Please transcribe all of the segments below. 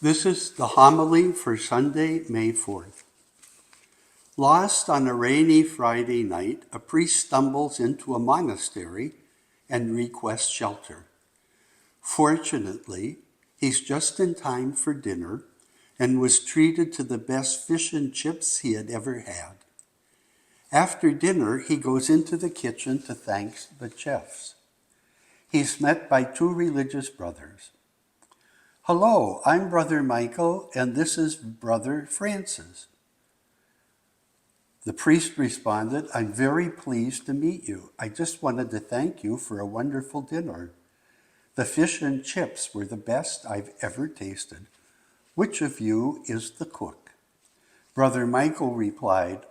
This is the homily for Sunday, May 4th. Lost on a rainy Friday night, a priest stumbles into a monastery and requests shelter. Fortunately, he's just in time for dinner and was treated to the best fish and chips he had ever had. After dinner, he goes into the kitchen to thank the chefs. He's met by two religious brothers. "Hello, I'm Brother Michael, and this is Brother Francis." The priest responded, "I'm very pleased to meet you. I just wanted to thank you for a wonderful dinner. The fish and chips were the best I've ever tasted. Which of you is the cook?" Brother Michael replied,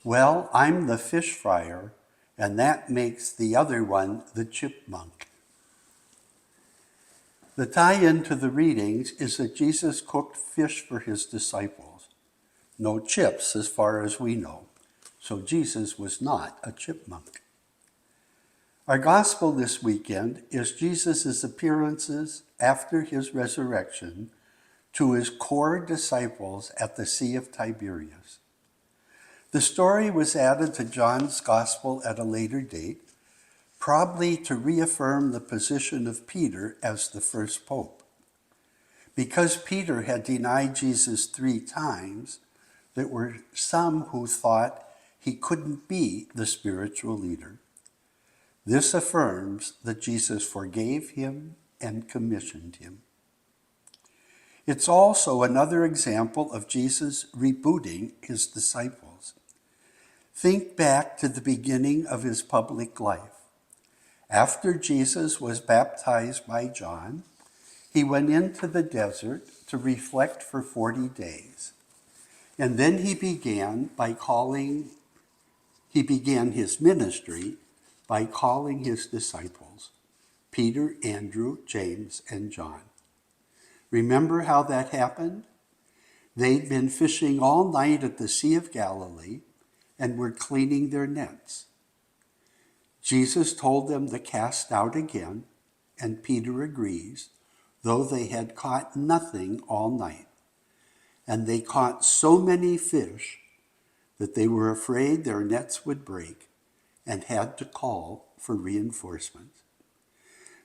"Well, I'm the fish fryer, and that makes the other one the chipmunk." The tie-in to the readings is that Jesus cooked fish for his disciples. No chips as far as we know, so Jesus was not a chipmunk. Our gospel this weekend is Jesus' appearances after his resurrection to his core disciples at the Sea of Tiberias. The story was added to John's gospel at a later date, probably to reaffirm the position of Peter as the first pope. Because Peter had denied Jesus 3 times, there were some who thought he couldn't be the spiritual leader. This affirms that Jesus forgave him and commissioned him. It's also another example of Jesus rebooting his disciples. Think back to the beginning of his public life. After Jesus was baptized by John, he went into the desert to reflect for 40 days. And then he began his ministry by calling his disciples, Peter, Andrew, James, and John. Remember how that happened? They'd been fishing all night at the Sea of Galilee and were cleaning their nets. Jesus told them to cast out again, and Peter agrees, though they had caught nothing all night. And they caught so many fish that they were afraid their nets would break and had to call for reinforcements.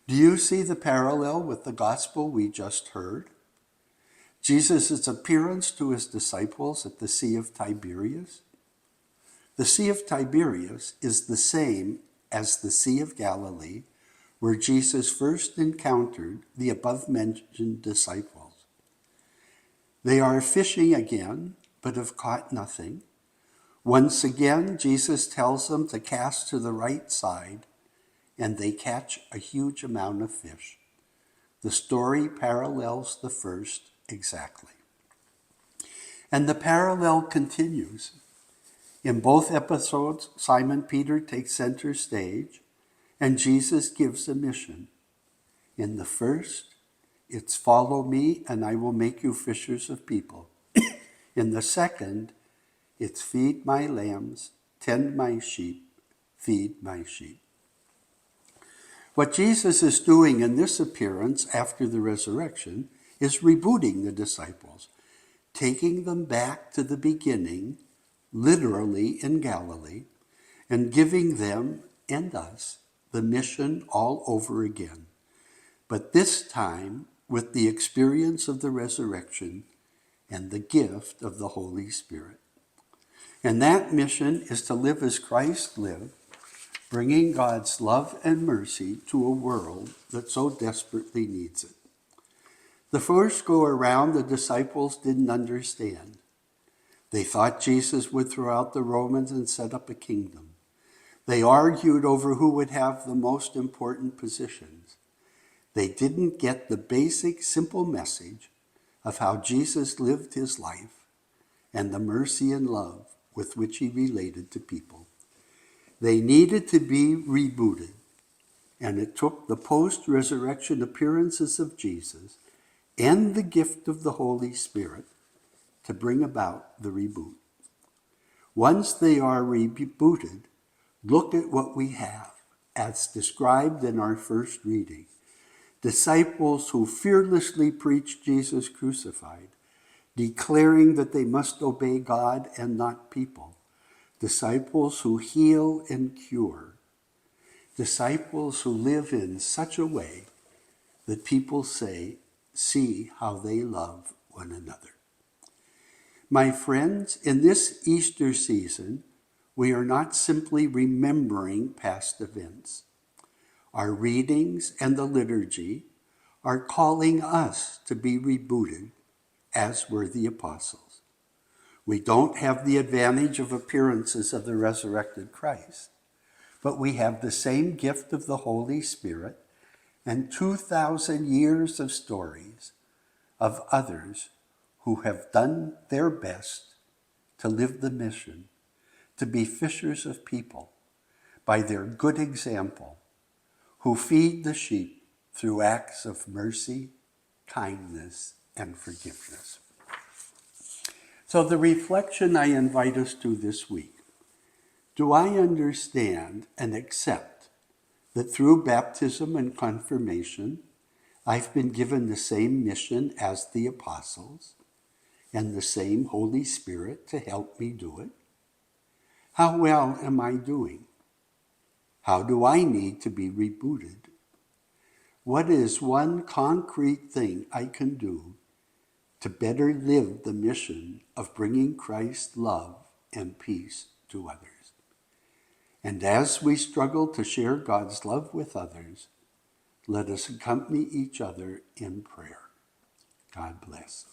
Do you see the parallel with the gospel we just heard? Jesus' appearance to his disciples at the Sea of Tiberias? The Sea of Tiberias is the same as the Sea of Galilee, where Jesus first encountered the above-mentioned disciples. They are fishing again, but have caught nothing. Once again, Jesus tells them to cast to the right side, and they catch a huge amount of fish. The story parallels the first exactly. And the parallel continues. In both episodes, Simon Peter takes center stage, and Jesus gives a mission. In the first, it's follow me and I will make you fishers of people. In the second, it's feed my lambs, tend my sheep, feed my sheep. What Jesus is doing in this appearance after the resurrection is rebooting the disciples, taking them back to the beginning, literally in Galilee, and giving them and us the mission all over again. But this time with the experience of the resurrection and the gift of the Holy Spirit. And that mission is to live as Christ lived, bringing God's love and mercy to a world that so desperately needs it. The first go around, the disciples didn't understand. They thought Jesus would throw out the Romans and set up a kingdom. They argued over who would have the most important positions. They didn't get the basic, simple message of how Jesus lived his life and the mercy and love with which he related to people. They needed to be rebooted, and it took the post-resurrection appearances of Jesus and the gift of the Holy Spirit to bring about the reboot. Once they are rebooted, look at what we have, as described in our first reading. Disciples who fearlessly preach Jesus crucified, declaring that they must obey God and not people. Disciples who heal and cure. Disciples who live in such a way that people see how they love one another. My friends, in this Easter season, we are not simply remembering past events. Our readings and the liturgy are calling us to be rebooted as were the apostles. We don't have the advantage of appearances of the resurrected Christ, but we have the same gift of the Holy Spirit and 2,000 years of stories of others who have done their best to live the mission, to be fishers of people by their good example, who feed the sheep through acts of mercy, kindness, and forgiveness. So the reflection I invite us to this week: do I understand and accept that through baptism and confirmation, I've been given the same mission as the apostles and the same Holy Spirit to help me do it? How well am I doing? How do I need to be rebooted? What is one concrete thing I can do to better live the mission of bringing Christ's love and peace to others? And as we struggle to share God's love with others, let us accompany each other in prayer. God bless.